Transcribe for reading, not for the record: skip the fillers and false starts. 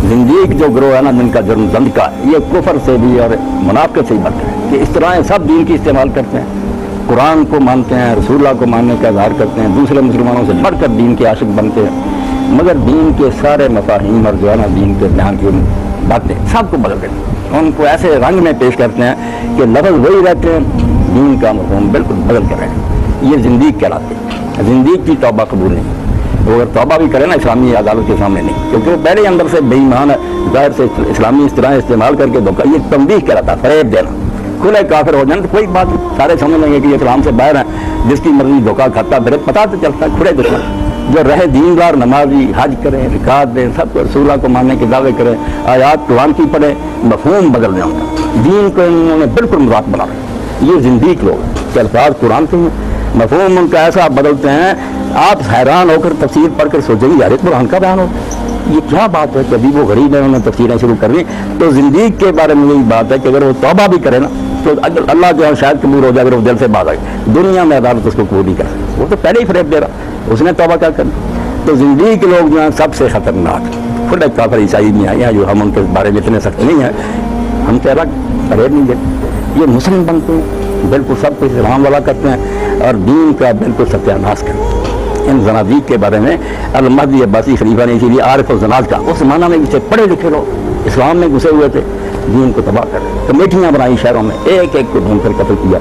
زندیق جو گروہ ہے نا جن کا جرم زند کا ہے، یہ کفر سے بھی اور منافقت سے ہی بڑھتا ہے کہ اس طرح سب دین کی استعمال کرتے ہیں، قرآن کو مانتے ہیں، رسول اللہ کو ماننے کا اظہار کرتے ہیں، دوسرے مسلمانوں سے بڑھ کر دین کے عاشق بنتے ہیں، مگر دین کے سارے مفاہیم اور جو ہے نا دین کے بیان کی باتیں سب کو بدل دیتے ہیں، ان کو ایسے رنگ میں پیش کرتے ہیں کہ لفظ وہی رہتے ہیں، دین کا مفہوم بالکل بدل کر رہے ہیں۔ یہ زندیق کہلاتے ہیں۔ زندیق کی توبہ قبول نہیں، وہ اگر توبہ بھی کرے نا اسلامی عدالت کے سامنے نہیں، کیونکہ وہ پہلے اندر سے بے ایمان ہے، ظاہر سے اسلامی اس طرح استعمال کر کے دھوکہ، یہ تنبیہ کہلاتا ہے، فریب دینا۔ کھلے کافر ہو جائیں تو کوئی بات نہیں، سارے سمجھ لیں گے کہ یہ اسلام سے باہر ہیں، جس کی مرضی دھوکہ کھاتا پھر پتہ تو چلتا ہے، کھلے دشمن جو رہے دیندار، نمازی، حج کریں، زکات دیں، سب کو رسول اللہ کو ماننے کے دعوے کریں، آیات قرآن کی پڑھیں، مفہوم بدل دیں ان کا، دین کو انہوں نے بالکل مذاق بنا رہے۔ یہ زندیق لوگ کہ الفاظ قرآن کے ہیں، مفہوم ان کا ایسا بدلتے ہیں، آپ حیران ہو کر تفسیر پڑھ کر سوچیں گے یار یہ قرآن کا بیان ہو، یہ کیا بات ہے کہ ابھی وہ غریب ہیں، انہوں نے تفسیریں شروع کر لی۔ تو زندیق کے بارے میں یہی بات ہے کہ اگر وہ توبہ بھی کرے نا تو اللہ جو ہے شاید قبول ہو جائے، اگر وہ دل سے باز آئے، دنیا میں عدالت اس کو قبول نہیں کر سکتی، وہ تو پہلے ہی فریب دے رہا، اس نے توبہ کیا کرنا۔ تو زندیق کے لوگ جو ہیں سب سے خطرناک کھلے کافر عیسائی نہیں آئے ہیں، جو ہم ان کے بارے میں اتنے سخت نہیں ہیں، ہم کہہ رہا فریب نہیں دیتے، یہ مسلم بنتے ہیں، بالکل سب کچھ اسلام والا کرتے ہیں اور دین کا بالکل ستیہ ناش کرتے ہیں۔ ان زنادیق کے بارے میں المہدی عباسی خلیفہ نے اسی لیے عارف الزناد کا، اس زمانہ میں اسے پڑھے لکھے لوگ اسلام میں گھسے ہوئے تھے، دین کو تباہ کر رہے، کمیٹیاں بنائی شہروں میں، ایک ایک کو ڈھونڈ کر قتل کیا۔